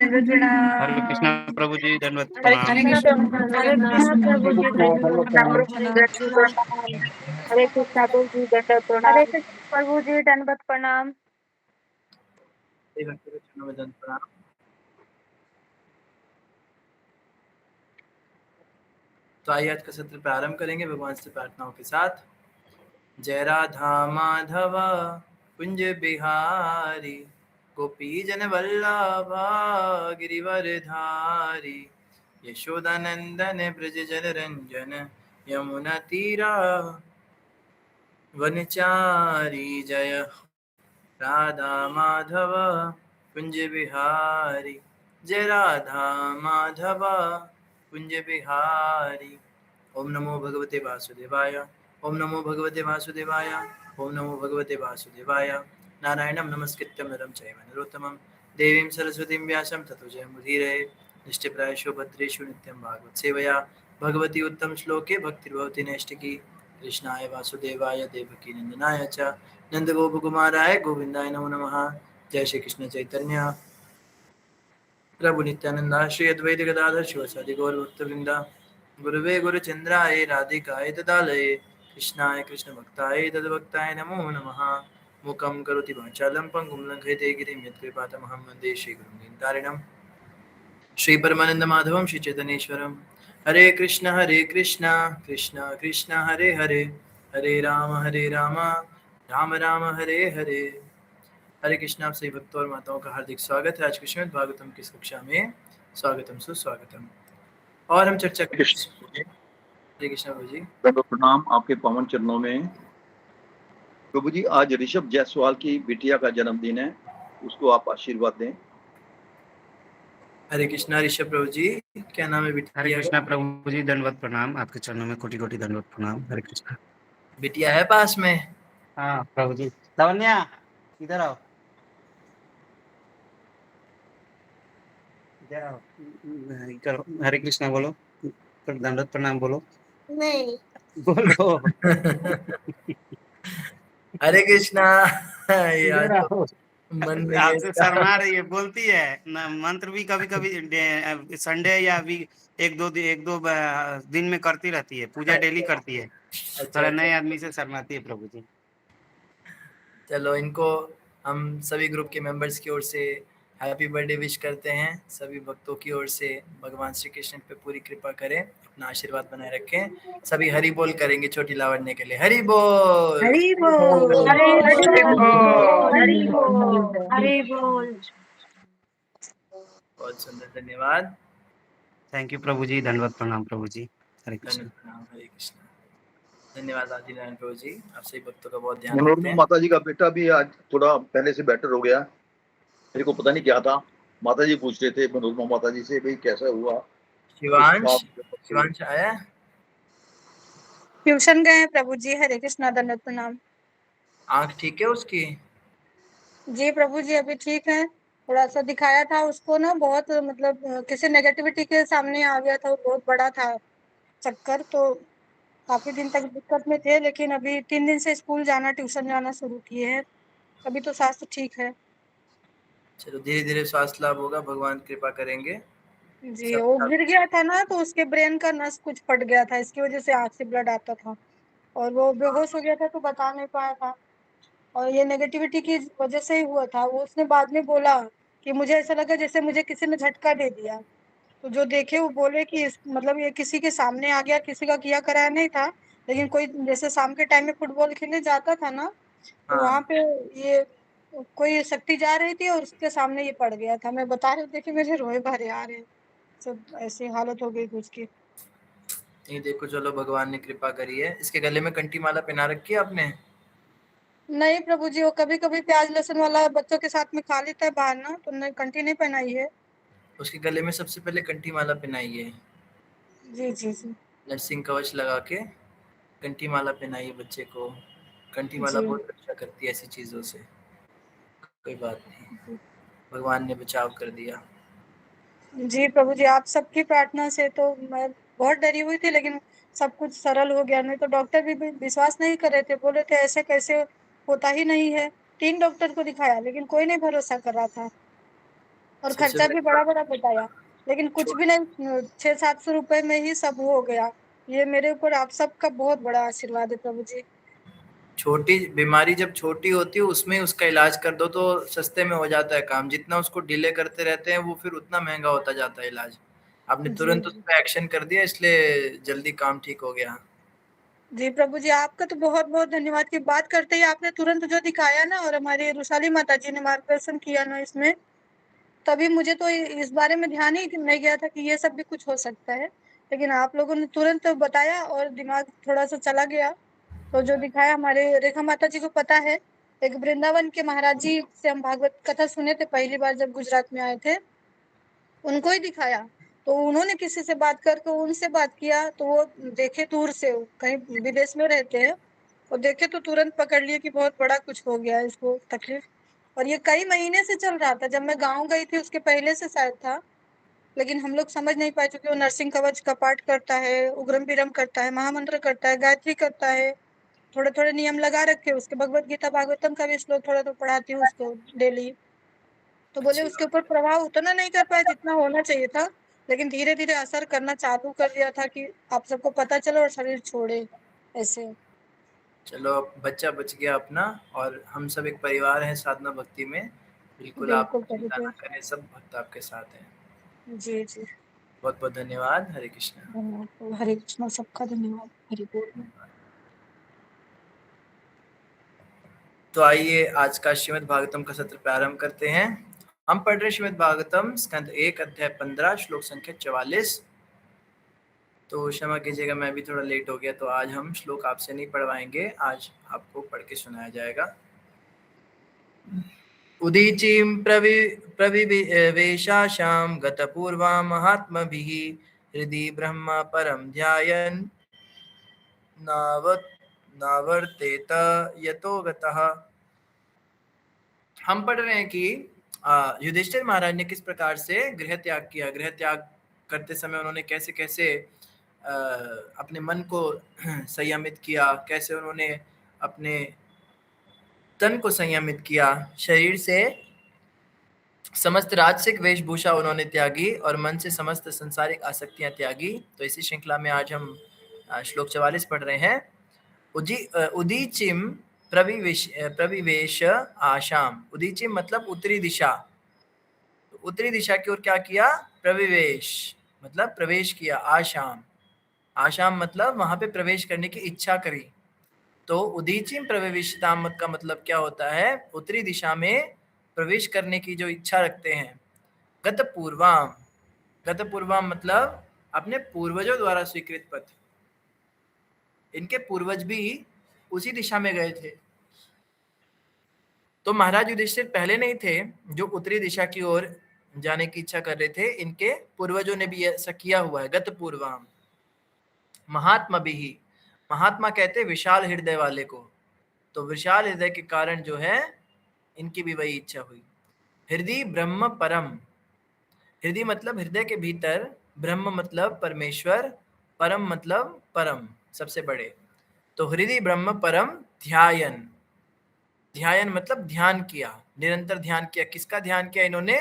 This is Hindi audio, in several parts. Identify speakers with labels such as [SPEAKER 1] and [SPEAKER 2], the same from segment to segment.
[SPEAKER 1] हरे कृष्णा प्रभु जी, दंडवत
[SPEAKER 2] हरे
[SPEAKER 1] प्रणाम।
[SPEAKER 2] कृष्णा प्रभु जी दंडवत प्रणाम।
[SPEAKER 3] हरे कृष्णा प्रभु जी दंडवत
[SPEAKER 2] हरे
[SPEAKER 3] प्रणाम।
[SPEAKER 2] कृष्ण प्रभु जी दंडवत प्रणाम।
[SPEAKER 4] तो आइए आज का सत्र प्रारंभ करेंगे भगवान से प्रार्थनाओं के साथ। जय राधा माधव कुंज बिहारी, गोपी जन वल्लभा गिरिवर धारी, यशोदा नंदन ब्रज जन रंजन, यमुना तीरा वनचारी। जय राधा माधव कुंज बिहारी, जय राधा माधव कुंज बिहारी। ओम नमो भगवते वासुदेवाय, ओम नमो भगवते वासुदेवाय, ओम नमो भगवते वासुदेवाय। नारायणं नमस्कृत्यं नरं चैव नरोत्तमं, देवीं सरस्वतीं व्यासं ततो जयमुदीरये। निष्ठप्रायेषु भद्रेषु नित्यं भागवत सेवया, भगवती उत्तम श्लोके भक्तिर्भवति नैष्टिकी। कृष्णाय वासुदेवाय देवकी नंदनाय च नंदगोपकुमाराय गोविंदाय नमो नमः। जय श्री कृष्ण चैतन्य प्रभु नित्यानंदा श्री अद्वैत गदाधर शिवासादि गौर भक्तवृंदा। गुरुवे गुरुचंद्राय राधिकाय तदालये, कृष्णाय कृष्ण भक्ताय तद्भक्ताय नमो नमः। मुखं करोति वाचालं पंगुं लंघयते गिरिं यत्कृपातमहं वन्दे श्रीगुरुं दीनतारिणं। श्री परमानंद माधवं श्री चैतन्येश्वरं। हरे कृष्ण कृष्ण कृष्ण हरे हरे, हरे राम राम राम हरे हरे। हरे कृष्ण। आप सभी भक्तों और माताओं का हार्दिक स्वागत है आज की श्रीमद् भागवतम की कक्षा में। स्वागतम सुस्वागतम। और हम चर्चा हरे कृष्ण प्रभु जी।
[SPEAKER 5] प्रणाम आपके पावन चरणों में। प्रभु जी आज ऋषभ जायसवाल की बिटिया का जन्मदिन है, उसको आप आशीर्वाद दें।
[SPEAKER 4] हरे कृष्णा ऋषभ प्रभु जी, क्या नाम है
[SPEAKER 1] हरे
[SPEAKER 4] बिटिया
[SPEAKER 1] कृष्णा
[SPEAKER 4] का?
[SPEAKER 1] प्रभु जी, दंडवत प्रणाम। आपके चरणों में कोटि कोटि दंडवत प्रणाम। हरे कृष्णा।
[SPEAKER 4] बिटिया है पास में?
[SPEAKER 1] हाँ प्रभु जी। लावण्या इधर आओ, इधर आओ। करो, हरे कृष्णा बोलो, दंडवत प्रणाम बोलो। नहीं बोलो।
[SPEAKER 4] हरे कृष्णा। ये आज
[SPEAKER 1] इधर
[SPEAKER 4] तो
[SPEAKER 1] आओ।
[SPEAKER 4] मन में ये
[SPEAKER 1] आपसे शर्मा रही है, बोलती है ना। मंत्र भी कभी कभी संडे या भी एक दो दिन में करती रहती है, पूजा डेली करती है।
[SPEAKER 4] अच्छा
[SPEAKER 1] थोड़ा
[SPEAKER 4] अच्छा,
[SPEAKER 1] नए आदमी से शर्माती है प्रभु जी।
[SPEAKER 4] चलो इनको हम सभी ग्रुप के मेंबर्स की ओर से हैप्पी बर्थडे विश करते हैं। सभी भक्तों की ओर से भगवान श्री कृष्ण पे पूरी कृपा करें, अपना आशीर्वाद बनाए रखें। सभी हरि बोल करेंगे छोटी लावण्य के लिए। हरि बोल,
[SPEAKER 2] हरि बोल,
[SPEAKER 3] हरे
[SPEAKER 2] हरि बोल,
[SPEAKER 3] हरि
[SPEAKER 2] हरि बोल, हरि बोल।
[SPEAKER 4] बहुत सुंदर, धन्यवाद।
[SPEAKER 1] थैंक यू प्रभु जी, धन्यवाद प्रणाम प्रभु जी। हरे कृष्ण।
[SPEAKER 4] धन्यवाद प्रणाम, हरे कृष्ण। धन्यवाद आदिनारायण प्रभु जी, आप सभी भक्तों का बहुत ध्यान रखते
[SPEAKER 5] मनोरमा
[SPEAKER 4] हैं।
[SPEAKER 5] माता जी का बेटा भी आज थोड़ा पहले से बेटर हो गया। मेरे को पता नहीं क्या था, माता जी पूछ रहे थे मनोरमा माता जी से, भाई कैसा हुआ।
[SPEAKER 4] शिवांश, शिवांश आया?
[SPEAKER 2] ट्यूशन गए हैं प्रभु जी। हरे कृष्णा दंडवत प्रणाम।
[SPEAKER 4] आंख ठीक है उसकी?
[SPEAKER 2] जी प्रभु जी अभी ठीक है। थोड़ा सा दिखाया था उसको ना, बहुत मतलब किसी नेगेटिविटी के सामने आ गया था, वो बहुत बड़ा था चक्कर, तो काफी दिन तक दिक्कत में थे, लेकिन अभी 3 दिन से स्कूल जाना ट्यूशन जाना शुरू किए हैं। अभी तो स्वास्थ्य ठीक है।
[SPEAKER 4] चलो धीरे धीरे स्वास्थ्य लाभ होगा, भगवान कृपा करेंगे।
[SPEAKER 2] जी
[SPEAKER 4] सब
[SPEAKER 2] वो गिर गया था ना, तो उसके ब्रेन का नस कुछ फट गया था, इसकी वजह से आंख से ब्लड आता था और वो बेहोश हो गया था, तो बता नहीं पाया था। और ये नेगेटिविटी की वजह से ही हुआ था। वो उसने बाद में बोला कि मुझे ऐसा लगा जैसे मुझे किसी ने झटका दे दिया। तो जो देखे वो बोले कि मतलब ये किसी के सामने आ गया, किसी का किया कराया नहीं था, लेकिन कोई जैसे शाम के टाइम में फुटबॉल खेलने जाता था ना, तो वहां
[SPEAKER 4] हाँ,
[SPEAKER 2] पे ये कोई शक्ति जा रही थी और उसके सामने ये पड़ गया था। मैं बता रही थी कि मुझे रोए भरे आ रहे हैं, सब ऐसी हालत हो गई थी उसकी।
[SPEAKER 4] ये देखो, चलो भगवान ने कृपा करी है। इसके गले में कंठी माला पहना रखी है आपने?
[SPEAKER 2] नहीं प्रभु जी, वो कभी कभी प्याज लहसुन वाला बच्चों के साथ में खा लेता है बाहर ना, तो नहीं, कंठी नहीं पहनाई है।
[SPEAKER 4] उसके गले में सबसे पहले कंठी माला पहनाइए।
[SPEAKER 2] जी जी जी।
[SPEAKER 4] नरसिंह कवच लगा के कंठी माला पहनाइए बच्चे को। कंठी माला
[SPEAKER 2] जी
[SPEAKER 4] बहुत रक्षा करती है ऐसी चीजों से। कोई बात नहीं, भगवान ने बचाव कर दिया।
[SPEAKER 2] जी प्रभु जी, आप सबकी प्रार्थना से तो मैं बहुत डरी हुई थी, लेकिन सब कुछ सरल हो गया। नहीं तो डॉक्टर भी विश्वास नहीं कर रहे थे, बोले थे ऐसे कैसे, होता ही नहीं है। 3 डॉक्टर को दिखाया लेकिन कोई नहीं भरोसा कर रहा था। और
[SPEAKER 4] सबसे
[SPEAKER 2] खर्चा भी
[SPEAKER 4] बड़ी
[SPEAKER 2] बड़ा
[SPEAKER 4] बात,
[SPEAKER 2] बड़ा बताया, लेकिन कुछ भी नहीं, 600-700 रुपए में ही सब हो गया। ये मेरे ऊपर आप सबका बहुत बड़ा आशीर्वाद है प्रभु जी।
[SPEAKER 4] छोटी बीमारी जब छोटी होती है उसमें उसका इलाज कर दो तो सस्ते में हो जाता है काम, जितना उसको डिले करते रहते हैं वो फिर उतना महंगा होता जाता है इलाज। आपने
[SPEAKER 2] जी
[SPEAKER 4] तुरंत उस
[SPEAKER 2] जी
[SPEAKER 4] पर एक्शन कर दिया इसलिए जल्दी काम ठीक हो गया।
[SPEAKER 2] जी प्रभु जी, आपका तो बहुत बहुत धन्यवाद की बात करते ही आपने तुरंत जो दिखाया ना, और हमारी रुसाली माता जी ने मार्गदर्शन किया ना इसमें, तभी मुझे तो इस बारे में ध्यान ही नहीं गया था कि ये सब भी कुछ हो सकता है। लेकिन आप लोगों ने तुरंत बताया और दिमाग थोड़ा सा चला गया। तो जो दिखाया, हमारे रेखा माता जी को पता है, एक वृंदावन के महाराज जी से हम भागवत कथा सुने थे पहली बार जब गुजरात में आए थे, उनको ही दिखाया। तो उन्होंने किसी से बात करके उनसे बात किया, तो वो देखे दूर से, कहीं विदेश में रहते हैं, और देखे तो तुरंत पकड़ लिए कि बहुत बड़ा कुछ हो गया है इसको तकलीफ। और ये कई महीने से चल रहा था, जब मैं गाँव गई थी उसके पहले से शायद था, लेकिन हम लोग समझ नहीं पाए, क्योंकि वो नरसिंह कवच का पाठ करता है, उग्रम विरम करता है, महामंत्र करता है, गायत्री करता है, थोड़े थोड़े नियम लगा रखे उसके। भगवत गीता भागवतम का भी श्लोक थोड़ा तो पढ़ाती हूँ उसको डेली। तो बोले
[SPEAKER 4] अच्छी
[SPEAKER 2] उसके
[SPEAKER 4] बात
[SPEAKER 2] ऊपर प्रभाव उतना नहीं कर पाए जितना होना चाहिए था, लेकिन धीरे धीरे असर करना चालू कर दिया था कि आप सबको पता चलो और शरीर छोड़े ऐसे।
[SPEAKER 4] चलो अब बच्चा बच गया अपना, और हम सब एक परिवार हैं साधना भक्ति में। बिल्कुल आप
[SPEAKER 2] बिल्कुल प्रभु
[SPEAKER 4] चिंता
[SPEAKER 2] जी।
[SPEAKER 4] ना करें, सब भक्त आपके साथ हैं।
[SPEAKER 2] जी जी।
[SPEAKER 4] बहुत बहुत धन्यवाद। हरे कृष्णा।
[SPEAKER 2] धन्यवाद, हरे कृष्णा, सबका धन्यवाद, हरि बोल।
[SPEAKER 4] तो आइए आज का श्रीमद् भागवतम का सत्र प्रारंभ करते हैं। हम पढ़ रहे श्रीमद् भागवतम स्कंद 1 अध्याय 15 श्लोक संख्या 44। तो क्षमा कीजिएगा, मैं भी थोड़ा लेट हो गया, तो आज हम श्लोक आपसे नहीं पढ़वाएंगे, आज आपको पढ़ के सुनाया जाएगा। उदीचीं प्रविवेशाशां गतपूर्वां महात्मभिः हृदि ब्रह्म परं ध्यायन् नावर्तेत यतो गतः। हम पढ़ रहे हैं कि युधिष्ठिर महाराज ने किस प्रकार से गृह त्याग किया। गृह त्याग करते समय उन्होंने कैसे कैसे अपने मन को संयमित किया, कैसे उन्होंने अपने तन को संयमित किया, शरीर से समस्त राजसिक वेशभूषा उन्होंने त्यागी और मन से समस्त संसारिक आसक्तियां त्यागी। तो इसी श्रृंखला में आज हम श्लोक 44 पढ़ रहे हैं। उदीचिम प्रविवेश आशाम। उदीचिम मतलब उत्तरी दिशा। तो उत्तरी दिशा की ओर क्या किया? प्रविवेश मतलब प्रवेश किया। आशाम, आशाम मतलब वहां पे प्रवेश करने की इच्छा करी। तो उदीचिम प्रविवेशिताम का मतलब क्या होता है? उत्तरी दिशा में प्रवेश करने की जो इच्छा रखते हैं। गत पूर्वाम, गत पूर्वाम मतलब अपने पूर्वजों द्वारा स्वीकृत पथ। इनके पूर्वज भी उसी दिशा में गए थे। तो महाराज युधिष्ठिर पहले नहीं थे जो उत्तरी दिशा की ओर जाने की इच्छा कर रहे थे, इनके पूर्वजों ने भी ऐसा किया हुआ है। गत पूर्वाम। महात्मा भी, महात्मा कहते विशाल हृदय वाले को, तो विशाल हृदय के कारण जो है इनकी भी वही इच्छा हुई। हृदय ब्रह्म परम, हृदय मतलब हृदय के भीतर, ब्रह्म मतलब परमेश्वर, परम मतलब परम सबसे बड़े। तो हृदय ब्रह्म परम ध्यायन, ध्यायन मतलब ध्यान किया, निरंतर ध्यान किया। किसका ध्यान किया इन्होंने?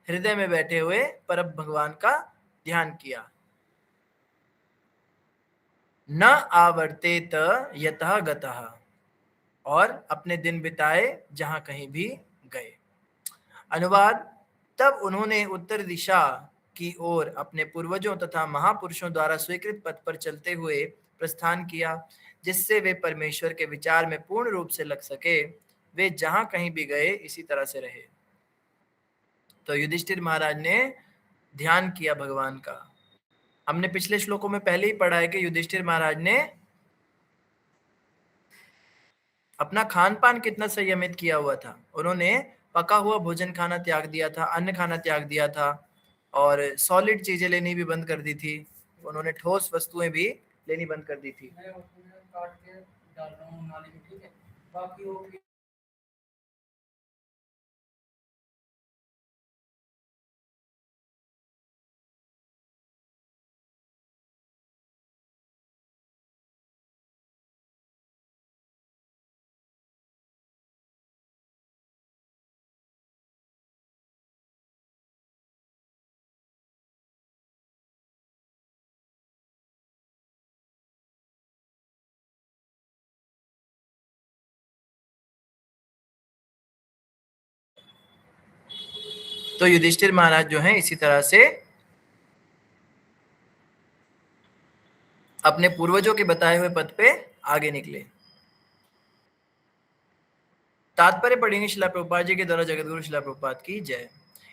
[SPEAKER 4] हृदय में बैठे हुए परम भगवान का ध्यान किया। न आवर्तेत यतः गतः, और अपने दिन बिताए जहां कहीं भी गए। अनुवाद, तब उन्होंने उत्तर दिशा की ओर अपने पूर्वजों तथा महापुरुषों द्वारा स्वीकृत पथ पर चलते हुए प्रस्थान किया, जिससे वे परमेश्वर के विचार में पूर्ण रूप से लग सके। वे जहां कहीं भी गए इसी तरह से रहे। तो युधिष्ठिर महाराज ने ध्यान किया भगवान का। हमने पिछले श्लोकों में पहले ही पढ़ा है कि युधिष्ठिर महाराज ने अपना खान पान कितना संयमित किया हुआ था। उन्होंने पका हुआ भोजन खाना त्याग दिया था, अन्न खाना त्याग दिया था, और सॉलिड चीजें लेनी भी बंद कर दी थी। उन्होंने ठोस वस्तुएं भी लेनी बंद कर दी थी। काट के डाल रहा हूँ नाली में, ठीक है। बाकी तो युधिष्ठिर महाराज जो हैं इसी तरह से अपने पूर्वजों के बताए हुए पथ पे आगे निकले। तात्पर्य पढ़ेंगे शिला प्रभुपाद जी के द्वारा। जगतगुरु शिला प्रभुपाद की जय।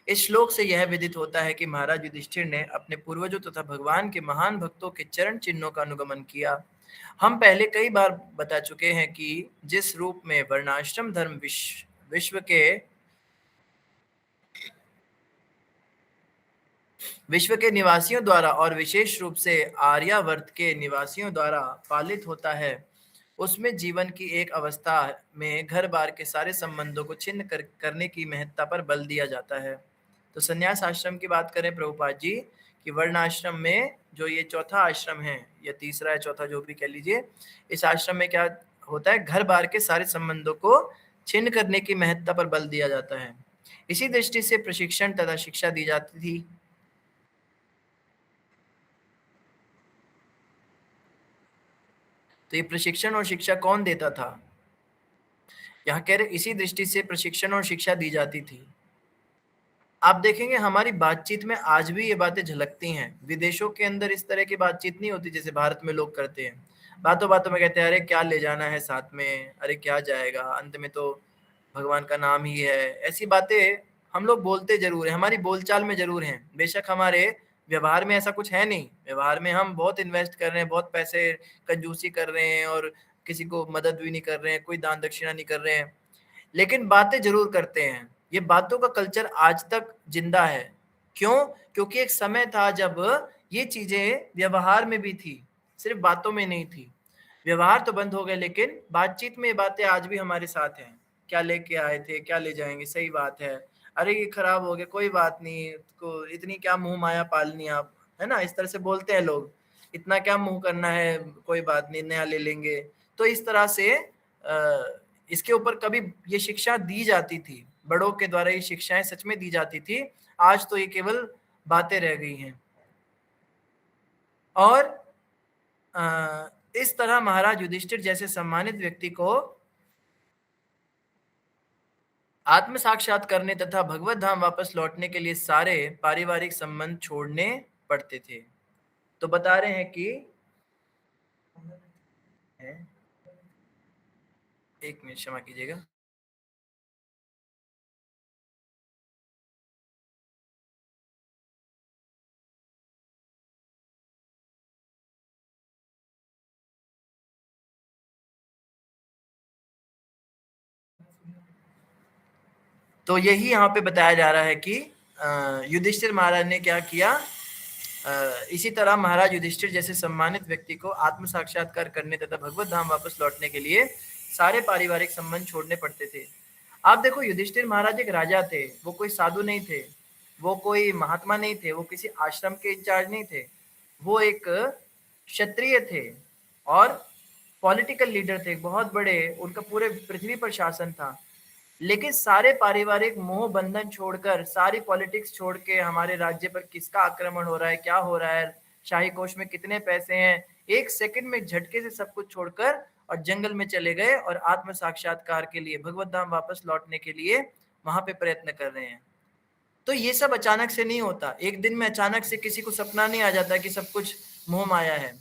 [SPEAKER 4] इस श्लोक से यह विदित होता है कि महाराज युधिष्ठिर ने अपने पूर्वजों तथा भगवान के महान भक्तों के चरण चिन्हों का अनुगमन किया। हम पहले कई बार बता चुके हैं कि जिस रूप में वर्णाश्रम धर्म विश्व के निवासियों द्वारा और विशेष रूप से आर्यावर्त के निवासियों द्वारा पालित होता है, उसमें जीवन की एक अवस्था में घर बार के सारे संबंधों को छिन्न करने की महत्ता पर बल दिया जाता है। तो संन्यास आश्रम की बात करें प्रभुपाद जी कि वर्ण आश्रम में जो ये चौथा आश्रम है या तीसरा या चौथा जो भी कह लीजिए, इस आश्रम में क्या होता है, घर बार के सारे संबंधों को छिन्न करने की महत्ता पर बल दिया जाता है। इसी दृष्टि से प्रशिक्षण तथा शिक्षा दी जाती थी। तो ये प्रशिक्षण और शिक्षा कौन देता था? यहाँ कह रहे इसी दृष्टि से प्रशिक्षण और शिक्षा दी जाती थी। आप देखेंगे हमारी बातचीत में आज भी ये बातें झलकती हैं। विदेशों के अंदर इस तरह की बातचीत नहीं होती जैसे भारत में लोग करते हैं। बातों बातों में कहते हैं अरे क्या ले जाना है साथ में, अरे क्या जाएगा, अंत में तो भगवान का नाम ही है। ऐसी बातें हम लोग बोलते जरूर हैं, हमारी बोलचाल में जरूर हैं, बेशक हमारे व्यवहार में ऐसा कुछ है नहीं। व्यवहार में हम बहुत इन्वेस्ट कर रहे हैं, बहुत पैसे कंजूसी कर रहे हैं और किसी को मदद भी नहीं कर रहे हैं, कोई दान दक्षिणा नहीं कर रहे हैं, लेकिन बातें जरूर करते हैं। ये बातों का कल्चर आज तक जिंदा है। क्यों? क्योंकि एक समय था जब ये चीजें व्यवहार में भी थी, सिर्फ बातों में नहीं थी। व्यवहार तो बंद हो गए, लेकिन बातचीत में ये बातें आज भी हमारे साथ हैं। क्या लेके आए थे, क्या ले जाएंगे, सही बात है, अरे ये खराब हो गया, कोई बात नहीं, को इतनी क्या मुंह माया पालनी आप, है ना, इस तरह से बोलते हैं लोग। इतना क्या मुंह करना है, कोई बात नहीं, नया ले लेंगे। तो इस तरह से इसके ऊपर कभी ये शिक्षा दी जाती थी, बड़ों के द्वारा ये शिक्षाएं सच में दी जाती थी। आज तो ये केवल बातें रह गई हैं। और इस तरह महाराज युधिष्ठिर जैसे सम्मानित व्यक्ति को आत्म साक्षात करने तथा भगवत धाम वापस लौटने के लिए सारे पारिवारिक संबंध छोड़ने पड़ते थे। तो बता रहे हैं कि एक मिनट क्षमा कीजिएगा। तो यही यहाँ पे बताया जा रहा है कि युधिष्ठिर महाराज ने क्या किया। इसी तरह महाराज युधिष्ठिर जैसे सम्मानित व्यक्ति को आत्म साक्षात्कार करने तथा भगवत धाम वापस लौटने के लिए सारे पारिवारिक संबंध छोड़ने पड़ते थे। आप देखो युधिष्ठिर महाराज एक राजा थे, वो कोई साधु नहीं थे, वो कोई महात्मा नहीं थे, वो किसी आश्रम के इंचार्ज नहीं थे, वो एक क्षत्रिय थे और पॉलिटिकल लीडर थे, बहुत बड़े, उनका पूरे पृथ्वी पर शासन था। लेकिन सारे पारिवारिक मोह बंधन छोड़कर, सारी पॉलिटिक्स छोड़ के, हमारे राज्य पर किसका आक्रमण हो रहा है, क्या हो रहा है, शाही कोष में कितने पैसे हैं, एक सेकंड में झटके से सब कुछ छोड़कर और जंगल में चले गए और आत्म साक्षात्कार के लिए, भगवत धाम वापस लौटने के लिए वहां पे प्रयत्न कर रहे हैं। तो ये सब अचानक से नहीं होता, एक दिन में अचानक से किसी को सपना नहीं आ जाता कि सब कुछ मोह माया है।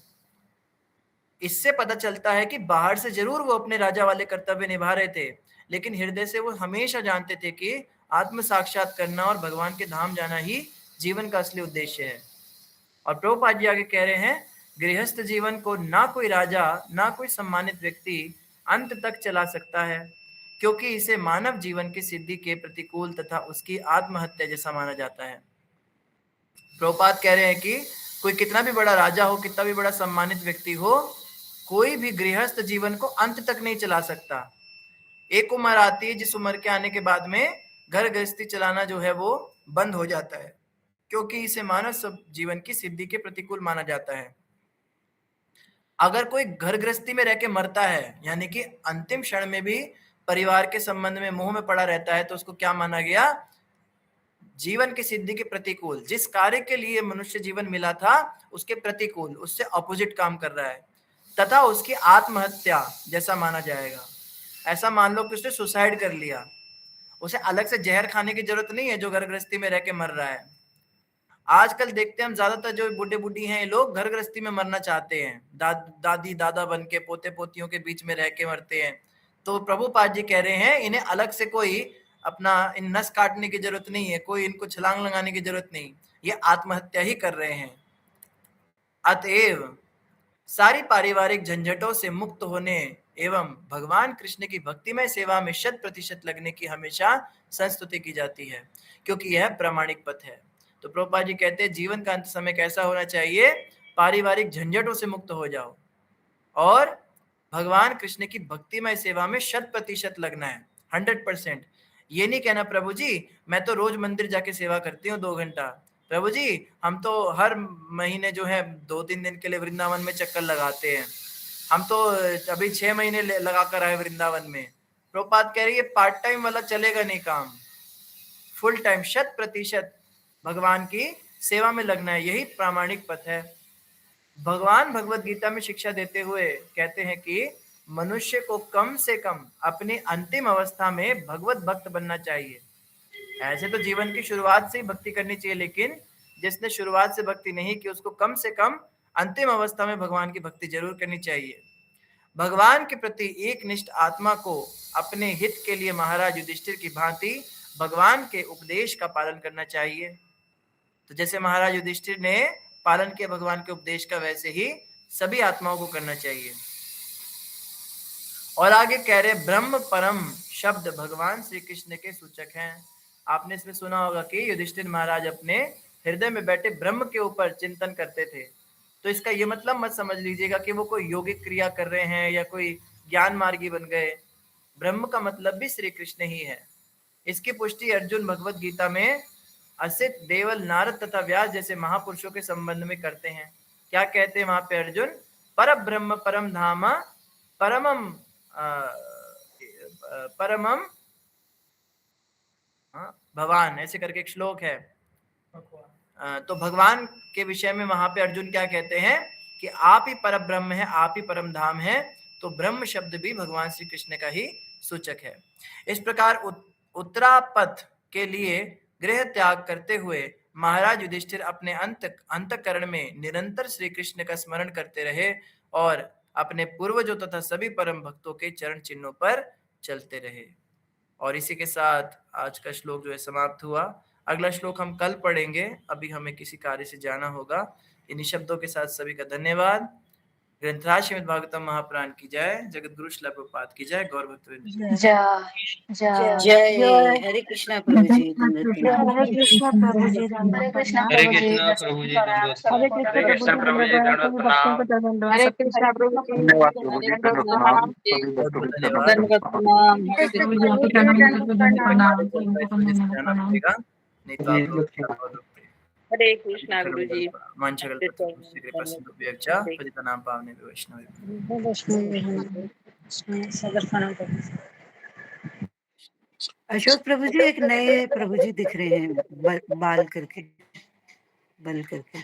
[SPEAKER 4] इससे पता चलता है कि बाहर से जरूर वो अपने राजा वाले कर्तव्य निभा रहे थे, लेकिन हृदय से वो हमेशा जानते थे कि आत्म साक्षात करना और भगवान के धाम जाना ही जीवन का असली उद्देश्य है। और प्रभुपाद जी आगे कह रहे हैं, गृहस्थ जीवन को ना कोई राजा ना कोई सम्मानित व्यक्ति अंत तक चला सकता है, क्योंकि इसे मानव जीवन की सिद्धि के प्रतिकूल तथा उसकी आत्महत्या जैसा माना जाता है। प्रभुपाद कह रहे हैं कि कोई कितना भी बड़ा राजा हो, कितना भी बड़ा सम्मानित व्यक्ति हो, कोई भी गृहस्थ जीवन को अंत तक नहीं चला सकता। एक उम्र आती है जिस उम्र के आने के बाद में घर गृहस्थी चलाना जो है वो बंद हो जाता है, क्योंकि इसे मानव सब जीवन की सिद्धि के प्रतिकूल माना जाता है। अगर कोई घर गृहस्थी में रह के मरता है, यानी कि अंतिम क्षण में भी परिवार के संबंध में मोह में पड़ा रहता है, तो उसको क्या माना गया? जीवन की सिद्धि के प्रतिकूल, जिस कार्य के लिए मनुष्य जीवन मिला था उसके प्रतिकूल, उससे ऑपोजिट काम कर रहा है, तथा उसकी आत्महत्या जैसा माना जाएगा। ऐसा मान लो कि उसने सुसाइड कर लिया, उसे अलग से जहर खाने की जरूरत नहीं है जो घर गृहस्थी में रह के मर रहा है। आजकल देखते हैं हम ज्यादातर जो बूढ़े बूढ़ी हैं, ये लोग घर गृहस्थी में मरना चाहते हैं, दादी दादा बन के पोते पोतियों के बीच में रह के मरते हैं। तो प्रभुपाद जी कह रहे हैं इन्हें अलग से कोई अपना इन नस काटने की जरूरत नहीं है, कोई इनको छलांग लगाने की जरूरत नहीं, ये आत्महत्या ही कर रहे हैं। अतएव सारी पारिवारिक झंझटों से मुक्त होने एवं भगवान कृष्ण की भक्तिमय सेवा में 100% लगने की हमेशा संस्तुति की जाती है, क्योंकि यह प्रामाणिक पथ है। तो प्रभुपाद जी कहते हैं जीवन का अंत समय कैसा होना चाहिए, पारिवारिक झंझटों से मुक्त हो जाओ और भगवान कृष्ण की भक्तिमय सेवा में 100% लगना है, 100%। ये नहीं कहना प्रभु जी मैं तो रोज मंदिर जाके सेवा करती हूँ 2 घंटा, प्रभु जी हम तो हर महीने जो है 2-3 दिन के लिए वृंदावन में चक्कर लगाते हैं, हम तो अभी 6 महीने लगा कर आए वृंदावन में। प्रभुपाद कह रही है पार्ट टाइम वाला चलेगा नहीं काम, फुल टाइम 100% भगवान की सेवा में लगना है, यही प्रामाणिक पथ है। भगवान भगवत गीता में शिक्षा देते हुए कहते हैं कि मनुष्य को कम से कम अपनी अंतिम अवस्था में भगवत भक्त बनना चाहिए। ऐसे तो जीवन की शुरुआत से ही भक्ति करनी चाहिए, लेकिन जिसने शुरुआत से भक्ति नहीं की उसको कम से कम अंतिम अवस्था में भगवान की भक्ति जरूर करनी चाहिए। भगवान के प्रति एक निष्ठ आत्मा को अपने हित के लिए महाराज युधिष्ठिर की भांति भगवान के उपदेश का पालन करना चाहिए। तो जैसे महाराज युधिष्ठिर ने पालन किया भगवान के उपदेश का, वैसे ही सभी आत्माओं को करना चाहिए। और आगे कह रहे ब्रह्म परम शब्द भगवान श्री कृष्ण के सूचक हैं। आपने इसमें सुना होगा कि युधिष्ठिर महाराज अपने हृदय में बैठे ब्रह्म के ऊपर चिंतन करते थे। तो इसका ये मतलब मत समझ लीजिएगा कि वो कोई योगिक क्रिया कर रहे हैं या कोई ज्ञान मार्गी बन गए। ब्रह्म का मतलब भी श्री कृष्ण ही है। इसकी पुष्टि अर्जुन भगवत गीता में असित, देवल, नारद तथा व्यास जैसे महापुरुषों के संबंध में करते हैं। क्या कहते हैं वहां पे अर्जुन? पर ब्रह्म परम धाम परमम परमम भगवान, ऐसे करके एक श्लोक है। तो भगवान के विषय में वहां पे अर्जुन क्या कहते हैं कि आप ही पर ब्रह्म है, आप ही परम धाम है। तो ब्रह्म शब्द भी भगवान श्री कृष्ण का ही सूचक है। इस प्रकार उत्तरापथ के लिए गृह त्याग करते हुए महाराज युधिष्ठिर अपने अंतःकरण में निरंतर श्री कृष्ण का स्मरण करते रहे और अपने पूर्वजों तथा सभी परम भक्तों के चरण चिन्हों पर चलते रहे। और इसी के साथ आज का श्लोक जो है समाप्त हुआ। अगला श्लोक हम कल पढ़ेंगे, अभी हमें किसी कार्य से जाना होगा। इन्हीं शब्दों के साथ सभी का धन्यवाद। ग्रंथराज श्रीमद् भागवतम महापुराण की जय, जगत गुरु श्रील प्रभुपाद की जय, गौर भक्तवृंद
[SPEAKER 6] जय। हरे कृष्णा प्रभु जी,
[SPEAKER 2] हरे कृष्णा प्रभु जी,
[SPEAKER 3] हरे कृष्णा
[SPEAKER 7] हरे
[SPEAKER 3] प्रभु जी,
[SPEAKER 7] कृष्णा प्रभु जी, दंडवत
[SPEAKER 2] हरे
[SPEAKER 7] प्रणाम।
[SPEAKER 2] कृष्णा प्रभु जी, भक्तों को दंडवत
[SPEAKER 3] हरे
[SPEAKER 2] प्रणाम।
[SPEAKER 3] कृष्णा प्रभु जी,
[SPEAKER 8] धन्यवाद प्रभु जी,
[SPEAKER 3] दंडवत
[SPEAKER 8] प्रणाम।
[SPEAKER 3] प्रणाम जी,
[SPEAKER 8] सभी भक्तों को
[SPEAKER 4] धन्यवाद।
[SPEAKER 3] दंडवत प्रणाम। हरे
[SPEAKER 2] कृष्ण
[SPEAKER 3] कृष्णा
[SPEAKER 2] प्रभु
[SPEAKER 3] प्रभु
[SPEAKER 2] जी,
[SPEAKER 3] जी,
[SPEAKER 2] दंडवत प्रणाम।
[SPEAKER 4] नहीं तो आप लोग
[SPEAKER 3] हरे कृष्णा गुरु जी,
[SPEAKER 4] वांछगल कृपा सिंधु व्यक्चा पतितनां पावनेभ्यो वैष्णवेभ्यो।
[SPEAKER 6] अशोक प्रभु जी एक नए प्रभु जी दिख रहे हैं, बाल करके, बल करके।